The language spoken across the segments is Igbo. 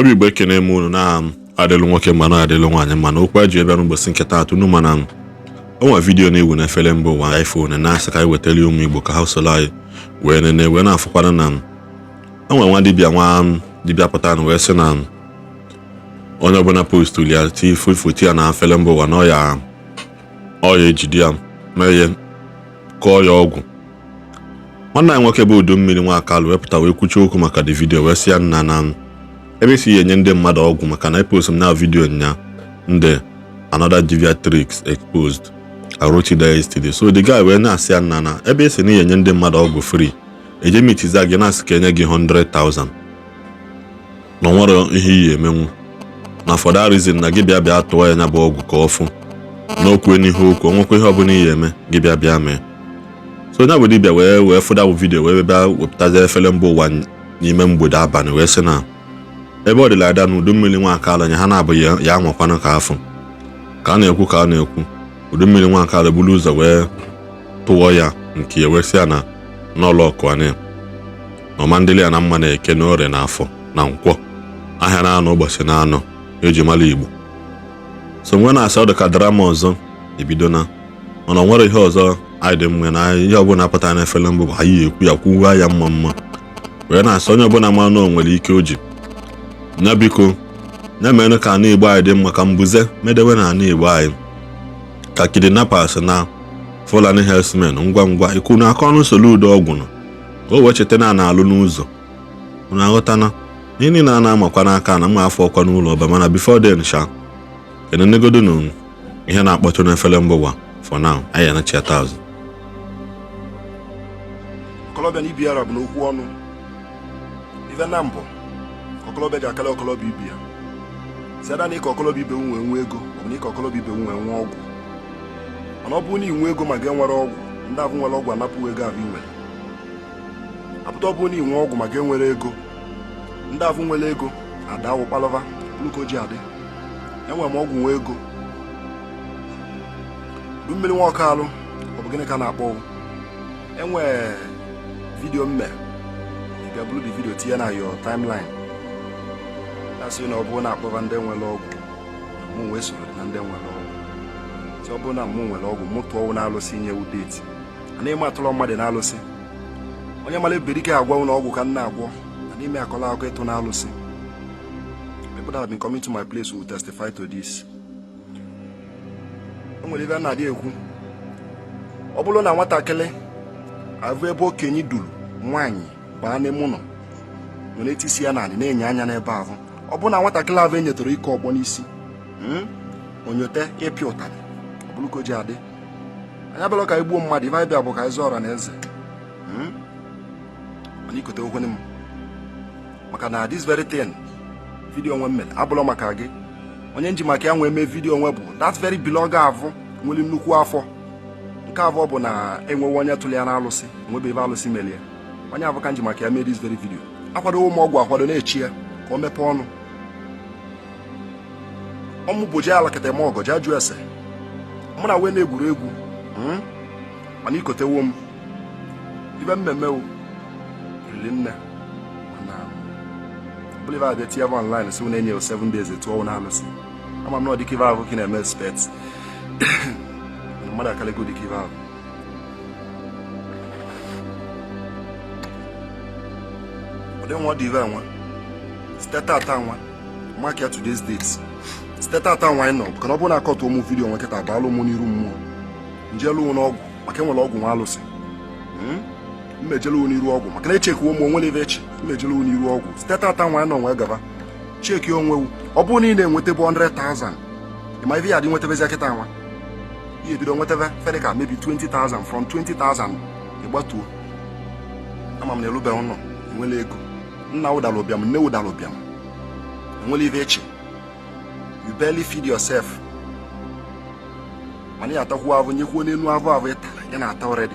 Igbo Igbo ekene m unu na adịlụ nwoke mana adịlụ nwaanyị mana okwu eji ebe n'ụbọchị nke taata unu mana onwe vidiyo na-ewu na efere mba ụwa iPhone na-asị ka anyị wetara ụmụ Igbo ka ha soro anyị wee nene wee na-afụkwana na onwe nwa dibịa pụta na wee sị na onye ọbụla postu ya foto ya na efere mba ụwa na ọya ejide ya mee kọọ ya ọgwụ. Nwanne anyị nwoke bụ udu mmiri nwa akalụ wepụta wee kwuchie okwu maka the vidiyo wee sị ya nna na ebe isi enye ndị mmadụ ọgwụ maka na epost m na vidiyo nya ndị another Dibia tricks exposed. I wrote it there yesterday. So the guy wee na-asị ya nna na ebe isi na enye ndị mmadụ ọgwụ free eje mitiza gị na-asị ka enye gị 100,000 na nwere ihe iyi emenwu na for that reason na gị bịa tụọ ya nya bụ ọgwụ ka ọfụ n'okwu n'ihu okwu onwekwa ihe ọbụla iyi eme gị bịa mee. So nya bụ dibịa wee fụda bụ vidiyo wee bịa wepụtazi efere mba ụwa n'ime mgbede abalị wee sị na ebe ọ dịla ada na udu mmiri nwa akala nya ha na-abụghị ya anwakwana ka afọ ka a na-ekwu udu mmiri nwa akala buru ụzọ wee tụọ ya nke wee sị ya na n'ụlọ ọkụanị ọmandịlị ya na mma na-eke na ọrịa n'afọ na nkwọ ahịa na-anọ ụbọchị na-anọ eji mara Igbo. So nwe na-asị ọdụ ka drama ọzọ ebido na mana nwere ihe ọzọ anyị dị mma na ihe ọbụla apụta na efere mbụ anyị ekwu ya kwuwa ya mma wee na-asị onye ọbụla ma na o nwere ike o ji nya biko nya mere ka ana Igbo anyị dị mma ka mbuze medewe na ana Igbo anyị ka kidnappers na Fulani herdsmen ngwa ikwu na aka ọnụ solu udo ọgwụ nọ o wee cheta na alụ n'ụzọ unu aghọtana ihe niile a na-amakwa n'aka na mma afọ ọkwa n'ụlọ ọba mana before then sha enenegodo na ihe na-akpọtụ n'efere mba ụwa for now anyị anachiata azụ. Okolobịa na ibi ya bụ n'okwu ọnụ ife na mbụ okolobịa ji akala okolobịa ibi ya si ada na ịka okolobịa ibe nwe ego ọ bụ na ịka okolobịa ibe nwe ọgwụ mana ọ bụrụ na inwe ego ma ga enwere ọgwụ ndị ahụ nwere ọgwụ anapụ ego ahụ inwere apụta ọ bụrụ na inwe ọgwụ ma ga enwere ego ndị ahụ nwere ego adawụ kpalọva bụrụ ji adị enwere m ọgwụ nwe ego bụ mmiri nwa ọkalụ ọ bụ gịnị ka na-akpọ enwe vidiyo mme bịa bụrụ the video tinye na your timeline na-asị na ọ bụrụ na akpọba ndị nwere ọgwụ mụ wee soro na ndị nwere ọgwụ si ọ bụrụ na mụ nwere ọgwụ mụ tụọ na-alụsị nyewu deti a na-eme atụlọ mmadụ na-alụsị onye mara eberike agwa na ọgwụ ka m na-agwọ na n'ime akọla akụ ịtụ na-alụsị. People that have been coming to my place will testify to this. O nwere ebe a na-adị ekwu ọ bụrụ na nwatakịrị avụ ebe okenye duru nwaanyị baa n'ime ụlọ nwere etisi ya naanị na-enye anya n'ebe ahụ ọ bụrụ na nwatakịrị ahụ enyetara ike ọgbọ n'isi onyote ịpịa ụtarị ọ bụrụ ka o ji adị anya bịara ka igbuo mmadụ ibe anyị bịa bụ ka ịzụ ọra na eze mana ikote okwenye m maka na this very thing vidiyo onwe mmere abụrụ maka gị onye nji maka ya nwee mee vidiyo onwe bụ that very blog avụ nwere nnukwu afọ nke abụọ bụ na enwewe onye tụrụ ya na alụsị nwebe ebe alụsị melie onye abụ ka nji maka ya mee this very video akwado ụmụ ọgwụ akwado na-echi ya ka o mepee ọnụ ọmụ boji ala kete ma ọgọ jaju ese mụ na wee na-egwuru egwu mana ikotewo m ibe mmemme riri nne mana believe I bet you online so na-enye 7 days etu na alụsị ama m na ọ dịka ibe ahụ ka na-eme expect mmadụ akalego dịka ibe ahụ nwa dị ive nwa site tata nwa mark ya today's date site tata nwa anyị nọ kana ọ bụ na akọtụ ụmụ vidiyo nwa kịta baalụ ụmụ n'iru mmụọ njelu n'ọgwụ maka enwere ọgwụ nwa alụsị mmejelu n'iru ọgwụ maka na echeki ụmụ onwere ebe echi mmejelu n'iru ọgwụ site tata nwa anyị nọ nwee gaba cheki onwewu ọ bụrụ na ị na-enweta bụ 100,000 ịma ive ya dị nwetebezi kịta nwa ihe ebido nwetebe fere ka maybe 20,000 from 20,000 ịgbatuo ama m na elubeghị ụlọ enwere ego nna ụdara ụbịam nne ụdara ụbịam enwere ive echi you barely feed yourself mana ya atakwu avụ nyekwuo n'elu avụ ịtara ya na-ata already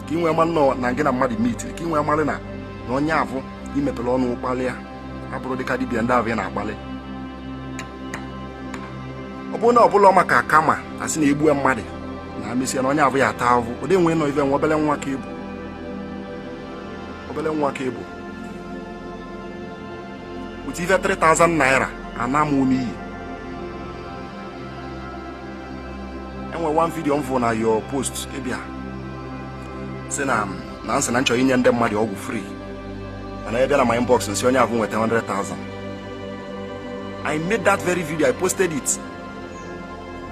ka ị nwee ma nnọọ na gị na mmadụ mitiri ka ị nwee mara na onye avụ imepere ọnụ kpalịa abụrụ dịka dibịa ndị avụ ya na-akpalị ọ bụrụ na ọbụla maka kama asị na egbuo mmadụ na amesịa na onye avụ ya ata avụ ụdị nwee nọ ive nwa obele nwa ka ịbụ with even 3,000 naira anamuni. And when one video on your post, Dibia, say Nancy Nancho Indian them money all free. And I get on my inbox and see only have 100,000. I made that very video, I posted it.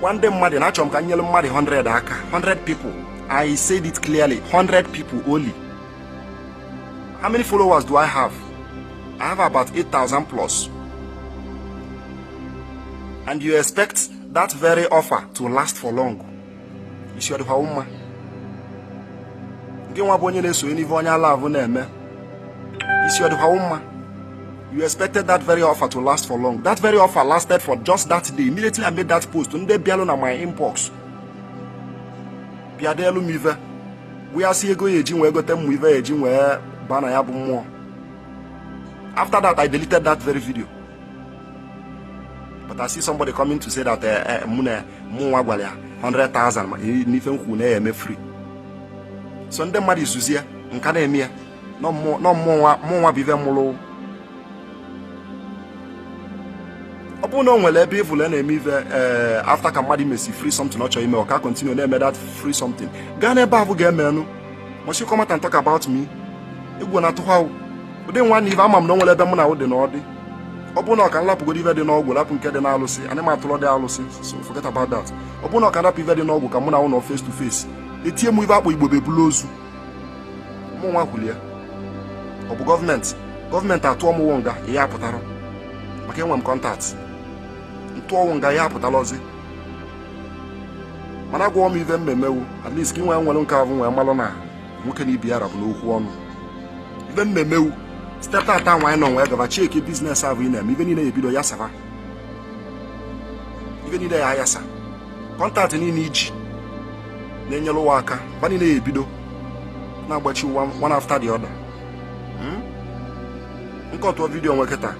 One day money, Nachom can yell money 100 people. I said it clearly, 100 people only. How many followers do I have? I have about 8,000 plus. And you expect that very offer to last for long? Isiagu hauma. Ngewa bonye leso eni vonya love na-eme. Isiagu hauma. You expected that very offer to last for long. That very offer lasted for just that day. Immediately I made that post. Nde bialo na my inbox. Biadelu mive. We are see ego yeji we go tem mive yeji we bana ya bu mo. After that I deleted that very video. But I see somebody coming to say that mune 100,000 nifen ku na eme free. So nde mmadụ izuzie nka na eme no mo bive mulo. Obu no nwele ebe evil na eme after ka mmadụ mesi free something or ime or ka continue na eme that free something. Ga na ebe avu ga eme nu. Must you come out and talk about me? Egwu na tuhawo. Ode nwa ni va mam no nwele ebe mu na wo de no odi. Obuno can lap go even the no go lap nke de na alusi and ma tolo de alusi, so forget about that. Obuno can lap even the no go ka mu na wo face to face. Etie mu iva akpo Igbo be bulozu. Mu nwa hulia. Obu government atu omu wonga ya putaro. Maka enwe m contact. Ntu wonga ya putalozi. Mana gwo m even memewu, at least kinwe nwelu nka avu nwe malo na nwoke ni biara bu n'okwu onu. Even memewu step that time why no we gava check business have in them even in a bido yasava even in the ayasa contact ni Ishi na nyelo waka bani na ebido na agbachi one after the other nko video nweketa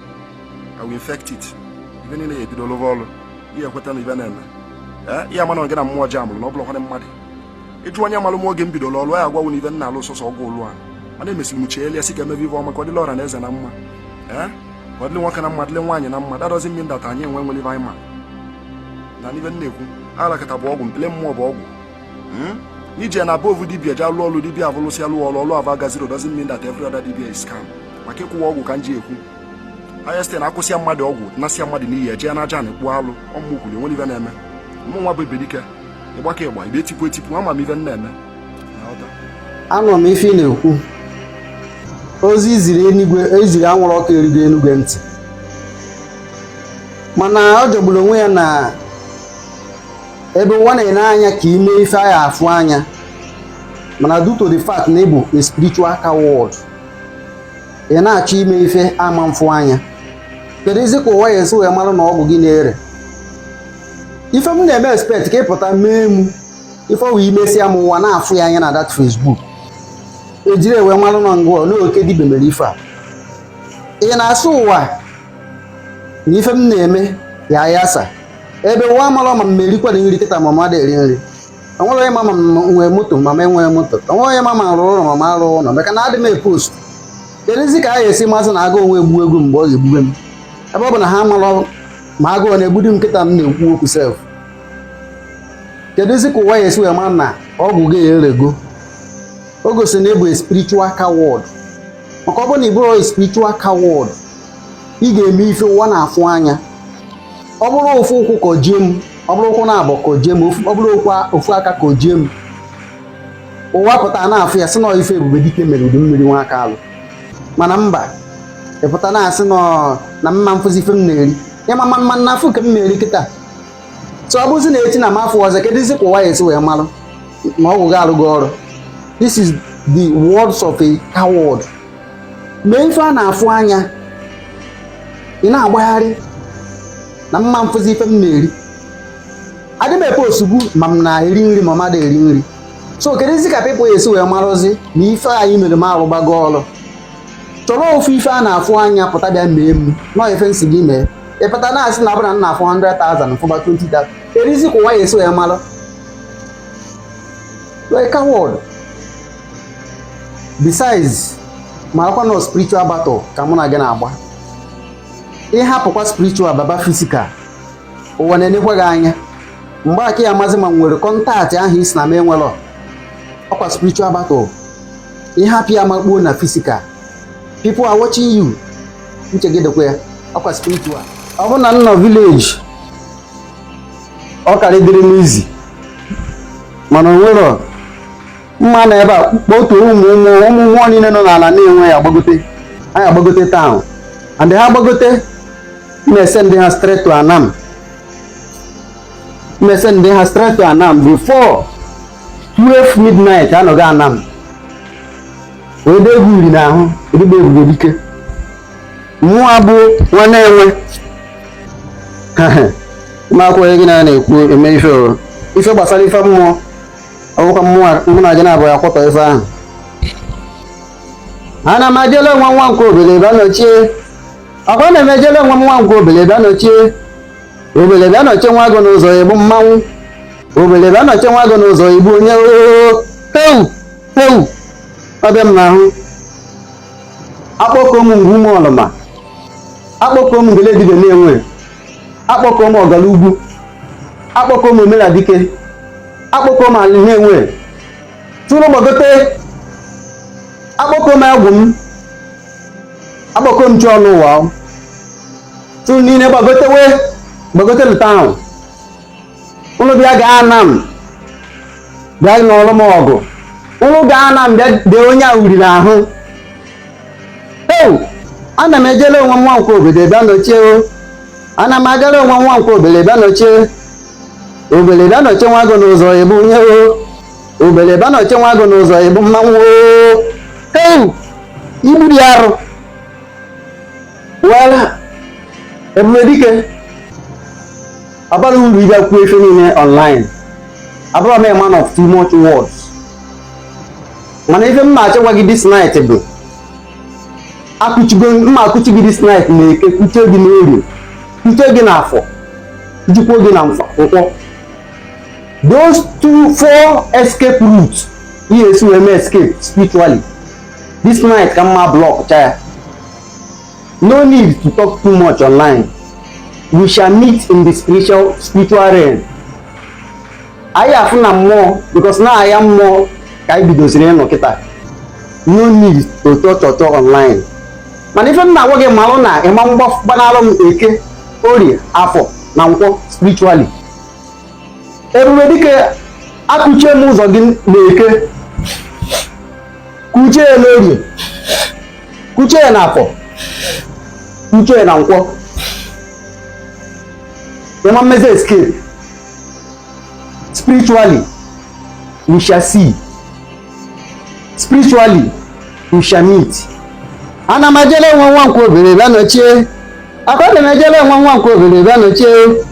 I will infect it even in a bido lovolo iya kweta na even na iya mana ngena mmụọ jam no block na mmadi eju anya malu mo ge mbido lo ya agwa woni even na alo so go lu an ana emesiri mu chele asi ga mevivo ma kwadi lora na eze na mma kwadi nwoke na mmadụ nwaanyị na mma that doesn't mean that anyị enwe nwele vai ma na nibe nnekwu ala kata bụ ọgwụ mpele mmụọ bụ ọgwụ nije na above Dibia ja lụọ ọlụ Dibia avụlụsi alụ ọlụ ava gaziro doesn't mean that every other Dibia is scam maka ịkwụwa ọgwụ ka nji ekwu ayeste na akwụsị mmadụ ọgwụ na sị mmadụ n'iyi eje na aja na ekpu alụ ọmụkwuli nwere ibe na-eme ụmụ nwa bụ ebedike ịgbaka ịgba ibe etipu ama m ibe na-eme anọ m ife na-ekwu ozi eziri anwụrụ ọkụ erigo enugwe ntị mana ọ jọgburu onwe ya na ebe ụwa na-ene anya ka ime ife agha afụ anya mana due to the fact na Igbo a spiritual coward ị na-achọ ime ife ama mfụ anya kedu ezi ka ụwa ya esi wee mara na ọgwụ gị na-ere ife m na-eme expect ka ịpụta mee mụ ife wee imesịa m ụwa na-afụ ya anya na that Facebook ejiri ewe mmanụ na ngwa n'oke Dibia mere ife a ị na-asụ ụwa na ife m na-eme ya ayasa ebe ụwa mara ma mmerikwara nri kịta ma mmadụ eri nri onwere onye mama nwee moto ma enwee moto onwere onye mama rụrụ ụlọ ma arụ ụlọ maka na adị m epost kedụzi ka a ga-esi masị na agụ onwe egbu egwu mgbe ọ ga-egbube m ebe ọ bụ na ha mara ma agụụ na-egbudu m nkịta m na-ekwu okwu sef kedụzi ka ụwa ya esi wee mara na ọgwụ ga-erego o gosi na ịbụ spiritual coward maka ọ bụ na ịbụrụ spiritual coward ị ga-eme ife ụwa na-afụ anya ọ bụrụ ofu ụkwụ ka ojie m ọ bụrụ ụkwụ na-abụ ka ojie m ọ bụrụ ofu aka ka ojie m ụwa pụta na-afụ ya sị na ife ebube dike mere udu mmiri nwa aka alụ mana mba ịpụta na-asị na mma mfụzi ife m na-eri ya mama mma na afụ ka m na-eri kịta so ọ bụzi na eti na m afọ ọzọ kedu isi ka ụwa ya esi wee marụ ma ọ gwụga arụgo ọrụ. This is the words of a coward. Mee ife a na-afụ anya ị na-agbagharị na mma mfụzi ife m na-eri adị m epe osugbu ma m na-eri nri ma mmadụ eri nri so kedu isi ka people esi wee marụzi na ife anyị mere m arụgbago ọrụ chọrọ ofu ife a na-afụ anya pụta bịa mee m nọ ife nsi gị mee ịpụta na-asị na ọbụla m na-afụ 100,000 fụba 20,000 kedu isi ka ụwa ya esi wee marụ like coward. Besides, marakwa na spiritual battle ka mụ na gị na-agba ịhapụkwa spiritual baba physical, ụwa na-enekwa gị anya. Mgbe aka ya amazi ma nwere kọntaktị ahụ isi na m enwelọ, ọkwa spiritual battle. Ịhapụ ya makpuo na physical, people are watching you. Nchegidekwa ya, ọkwa spiritual. Ọ bụ na nọ village, ọ karịdịrị n'izi, mana o nwere mma na ebe a kpotu ụmụ mmụọ niile nọ n'ala na-enwe ya agbagote. Anyị agbagote town, and ha agbagote na-esend ha straight to Anam. Na-esend ha straight to Anam before 12 midnight. Anọghị Anam wee dị egwu iri n'ahụ, erigbe ebube dike. Mmụọ abụ nwanne enwe makwa gị na-ekwu eme ife gbasara ife mmụọ. Ọbụkwa mụ na gị na-abụ ya kwọtọ ife ahụ. Ana m ajele nwa nke obele bịa nọchie. Ọkwa na emejele nwa nke obele bịa nọchie. Obele bịa nọchie nwa agụ n'ụzọ egbu mmanwụ. Obele bịa nọchie nwa agụ n'ụzọ egbu onye heu ọbịa m n'ahụ. Akpọkọ m ngwu ụmụ ọlụma, akpọkọ m ngele dibia na-enwe, akpọkọ m ọgala ugwu, akpọkọ m omela dike, akpọkọ m alị na-enwe. Tụrụ gbagote akpọkọ m egwu m, akpọkọ m chi ọnụ ụwa. Tụrụ niile gbagote lụta ahụ. Ụlụ bịa gaa Anam, bịa n'ọrụ m ọgụ. Ụlụ gaa Anam bịa dee onye a uri n'ahụ. Ana m ejele onwe nwa nke obele bịa nọchie. Ana m agara onwe nwa nke obele bịa nọchie. Obele bịa nọchie nwa agụ n'ụzọ egbu onye obele bịa nọchie nwa agụ n'ụzọ egbu mmanwụ. Igburi arụ. Wala ebube dike abara uru ịbịa kwuo ife niile online. Abụrụ m a man of too much words. Mana ife mma achọgwa gị this night bụ mma akụchi gị this night na-eke, kuchie gị n'Orie, kuchie gị n'Afọ, kuchikwuo gị na Nkwọ. Those 4 escape routes ihe esi wee mee escape spiritually. This night ka mma block chaya. No need to talk too much online. We shall meet in the spiritual realm. Anyị afụ na mmụọ because na aya mmụọ ka anyị bidoziri ịnọ kịta. No need to talk online. Mana ife m na-agwa gị malụ na ịma mgbanalụ m Eke, Orie, Afọ na Nkwọ spiritually. Ebube dike akụchie m ụzọ gị na-Eke, kuchie ya n'Orie, kuchie ya n'Afọ, kuchie ya na Nkwọ. Ịma mmezi escape. Spiritually we shall see. Spiritually we shall meet. Ana m ejele nwa nke obele bịa nọchie. Akwa na ejele nwa nke obele bịa nọchie.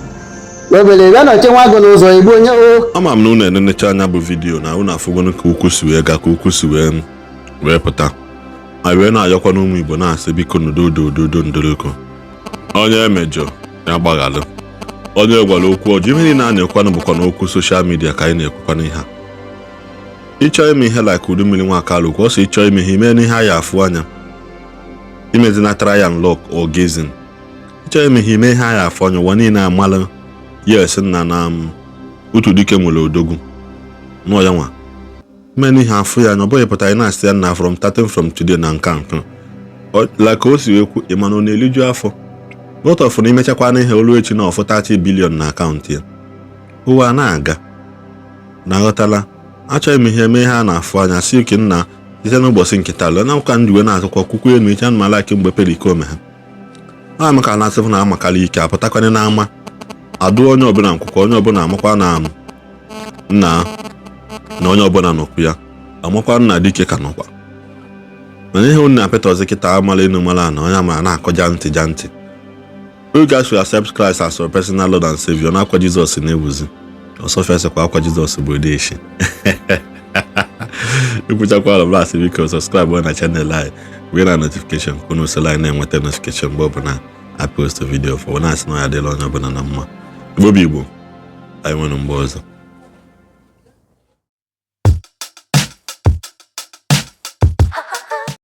Obele bịa nọchie nwa agụ n'ụzọ egbu onye Ama m na unu enenecha anya bụ vidiyo na unu afụgonu ka ukwu si wee ga, ka ukwu si wee pụta. Anyị wee na-ayọkwa n'ụmụ Igbo na-asị biko n'udo ndoroko. Onye emejọ ya gbaghalụ. Onye gwara okwu ọjọọ ihe niile a na-ekwu bụkwa n'okwu soshal midia ka anyị na-ekwukwa n'ihe a. Ịchọ ime ihe like udu mmiri nwa akalụ kwa ọsọ ịchọ ime ihe ime n'ihe ya afụ anya. Imezi na try and lock or gazing. Ịchọ ime ihe ime ihe ya afụ anya ụwa niile amalụ. Yes na otu dike nwere odogwu. Nọ ya nwa. Ime ihe afụ ya anya ọ bụghị pụta ị na-asị ya na from today na nke. Like o si wee kwu ịmanụ na-eliju afọ. Not of an imechakwa n'ihe olu echi na ọfụ 30 billion na akaụntụ ya. Ụwa na-aga. Na ghọtala, achọghị m ihe mee ha na-afụ anya si oke nna site n'ụbọchị nkịta lụọ na ụka ndị wee na-atụkwa kwukwu enu iche anụ malaki mgbe perikome ha. A maka na asịfụ na amakala ike apụtakwanye n'ama. Adụ onye ọbụla nkwụkwọ, onye ọbụla amakwa na nna na onye ọbụla nọkwu ya. Amakwa nna dike ka nọkwa. Mana ihe unu na-apịta ọzọ kịta amala enu mala na onye amara na-akọja ntị. You guys will accept Christ as your personal Lord and Savior. Na kwa Jesus na-ewuzi. Also first kwa Jesus bụ Ishi. Ipuchakwa ala blast biko subscribe na channel anyị. Wee na notification kunu sela anyị na-enweta notification mgbe ọbụla I post a video for na asị na ya dịla onye ọbụla na mma. Igbo bụ Igbo. Anyị nwere mgbe ọzọ.